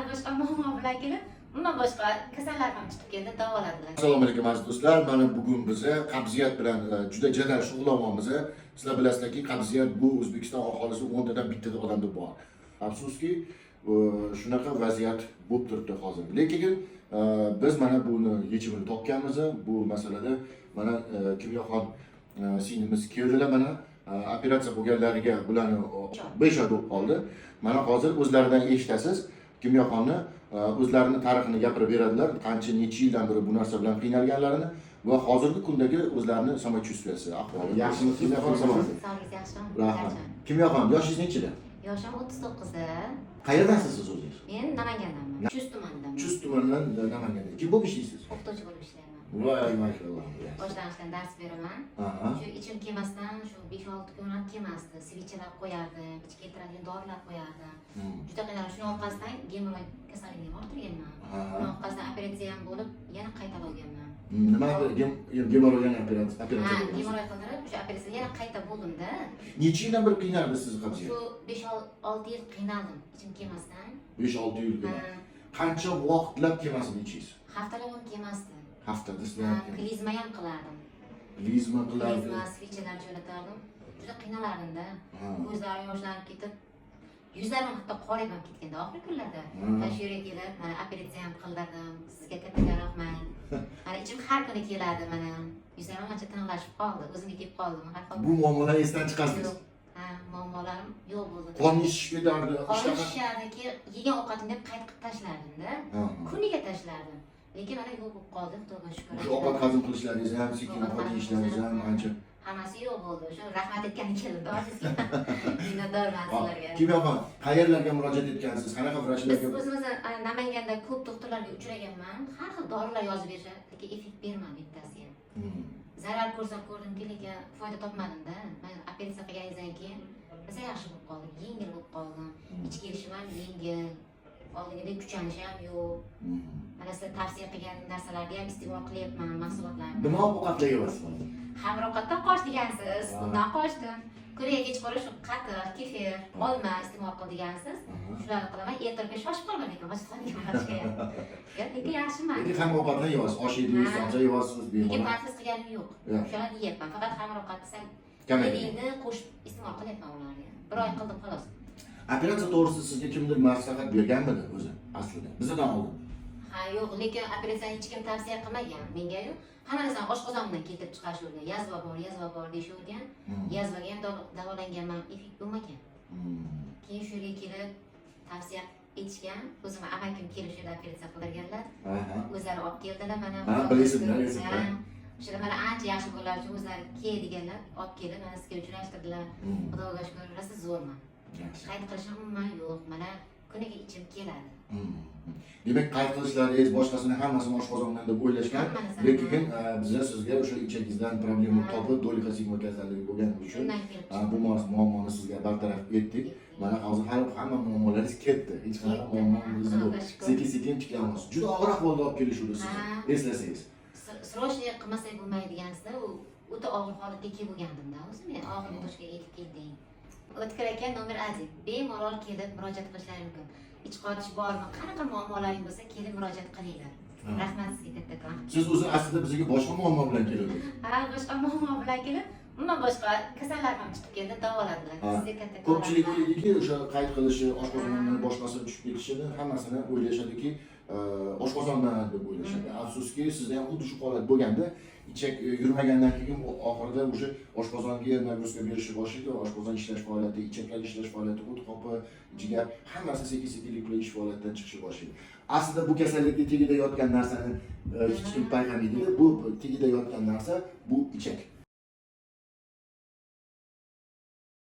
boshqa muammo bilan kelib, umuman boshqa kasallar ham chiqib keldi, davoladilar. Assalomu alaykum aziz do'stlar. Mana bugun biz qabziyat bilan juda jadal shug'ullanyapmiz. Sizlar bilasizlarki, qabziyat bu O'zbekiston aholisi 10 tadan bittada odamda bor. Afsuski, shunaqa vaziyat bo'lib turibdi hozir. Lekin biz mana buni yechimini topganmiz. Bu masalada mana Kimyoxon singlimiz keldilar mana operatsiya bo'lganlariga bularni 5 oy bo'lib qoldi. Mana hozir o'zlaridan eshitasiz. Kimyoxonni o'zlarini tarixini gapirib beradilar. Qancha necha yildan beri bu narsa bilan qiynalganlarini va hozirgi kundagi o'zlarini samachustviyasi, ahvoli. Yaxshimi Kimyoxon, salom. Sog'lik yaxshimi? Rahmat. Kimyoxon, yoshingiz nechida? Yoshim 39da. Qayerdansiz siz o'zingiz? Men Namangandanman. Chust tumanidanman. Chust tumanidan Namanganda. Kim bo'lib ishlaysiz? O'qituvchi bo'lib ishlayman. Voy, mashalloh. Boshlanishdan dars beraman. Shu ichim kelmasdan shu 5-6 kun kelmasdi. Svichalar qo'yardim, ich keltiradigan dorilar qo'yardim. Juda qiynalib, shuning orqasidan gemoroy kasalligini orttirganman. Uning orqasidan operatsiya ham bo'lib, yana qaytalanganman. Nima gemoroy yana operatsiya? Ha, gemoroy qildirib, o'sha operatsiya yana qayta bo'ldimda. Necha yildan beri qiynaldi sizni qabziyat? Shu 5-6 yil qiynaldim, ichim kelmasdan. 5-6 yil. Qancha vaqtlab kelmasini ichingiz? Haftalab ham kelmasdi. Haftada sizlar klizma ham qilardim. Klizma qilardim. Klizma, svichalar jo'natardim. Juda qiynaladim-da. Ko'zlarim yoshlanib ketib, yuzlarim hatto qorayib ham ketganda oxirgi kunlarda. Mana shu yerga kelib, mana operatsiya ham qildirdim. Sizga katta rahmat. Mana ichim har kuni keladi mana. Yuzlarim ancha tiniqlashib qoldi. O'zimga kelib qoldim. Har xil. Bu muammolarni esdan chiqarsiz. Ha, muammolarim yo'q bo'ldi. Qon ishish ketardi. Qon ishishadiki, yegan ovqatimni deb qaytib tashlardim-da. Kuniga tashlardim. Lekin mana yo'q bo'lib qoldi, Xudoga shukr. O'sha ovqat hazm qilishlaringiz ham, sekin ovqat yeyishlaringiz ham ancha. Hammasi yo'q bo'ldi. O'sha rahmat aytgani keldi, sizga. Minnatdorman sizlarga. Kimyoxon, qayerlarga murojaat etgansiz? Qanaqa vrachlarga? Biz o'zimiz Namanganda ko'p doktorlarga uchraganman. Har xil dorilar yozib berishadi, lekin effekt bermadi bittasi ham. Zarar ko'rsam ko'rdimki, lekin foyda topmadim-da. Men operatsiya qilganingizdan keyin biz yaxshi bo'lib qoldik, yengil bo'lib qoldim. Ich kelishim ham yengil. Oldingidek kuchanish ham yo'q. Mana sizlar tavsiya qilgan narsalarga ham iste'mol qilyapman, mahsulotlarni. Nima ovqatlar yeyapsiz? Xamirokatdan qoch degansiz, undan qochdim. Kuniga kechqurun shu qatiq, kefir, olma iste'mol qil degansiz. Shularni qilaman. Ertaga shoshib qolgan ekan, boshqalarga qarashga. Lekin yaxshiman. Lekin hamma ovqatlar yeyapsiz, osh yedingiz, sabzi yeyapsiz, lekin bemalol. parhez qilganim yo'q. Shularni yeyapman. Faqat xamirokatni sal yeringni qo'shib iste'mol qilyapman ularni. Bir oy qildim xolos. Operatsiya to'g'risida sizga kimdir maslahat berganmidi o'zi aslida? Bizdan oldin. Ha, yo'q, lekin operatsiyani hech kim tavsiya qilmagan menga-yu. Hamma narsani oshqozonimdan keltirib chiqarishgan. Yazva bor deyishgan. Yazvaga ham davolanganman, effekt bo'lmagan. Keyin shu yerga kelib tavsiya etishgan. O'zim amakim kelib shu yerda operatsiya qildirganlar. O'zlari olib keldilar mana. Ha, bilasizmi? O'shalar mana ancha yaxshi bo'lganlar uchun o'zlari kel deganlar, olib kelib mana sizga uchrashtirdilar. Xudoga shukr, rosa zo'rman. Qayd qilishim umuman yo'q. Mana kuniga ichim keladi. Demak, qayd qilishlaringiz boshqasini hammasini oshqozondan deb o'ylashgan. Lekin biz sizga o'sha ichagingizdan problema topib, do'liqa sigma kasalligi bo'lgani uchun bu muammoni sizga bartaraf etdik. Mana hozir hamma muammolaringiz ketdi. Hech qanaqa muammongiz yo'q. Sekin-sekin tiklamiz. Juda og'ir ahvolda olib kelishuvdi sizni. Eslasangiz. Srochniy qilmasak bo'lmaydigansizda, u o'ta og'ir holatga kelib bo'lgandim-da o'zim. Men og'ir toshga yetib keldim. O'tkir aka nomer 1. Bemalol kelib murojaat qilishlari mumkin. Ich qotish bormi? Qanaqa muammolaring bo'lsa, kelib murojaat qilinglar. Rahmat sizga kattakon. Siz o'zi aslida bizga boshqa muammo bilan keldingiz. Ha, boshqa muammo bilan kelib, umuman boshqa kasallar ham chiqib keldi, davoladilar. Sizga kattakon. Ko'pchilik o'ylaydiki, o'sha qayd qilishi, oshqozondan boshqasi tushib ketishini hammasini o'ylashadiki, oshqozondan deb o'ylashadi. Afsuski, sizda ham xuddi shu holat bo'lganda, ichak yurmagandan keyin oxirida o'sha oshqozonga nagruska berishni boshlaydi, oshqozon ishlash faoliyati, ichaklar ishlash faoliyati, o't qopi, jigar hammasi sekin-sekinlik bilan ish faoliyatidan chiqishni boshlaydi. Aslida bu kasallikning tagida yotgan narsani hech kim payqamaydi. Bu tagida yotgan narsa bu ichak.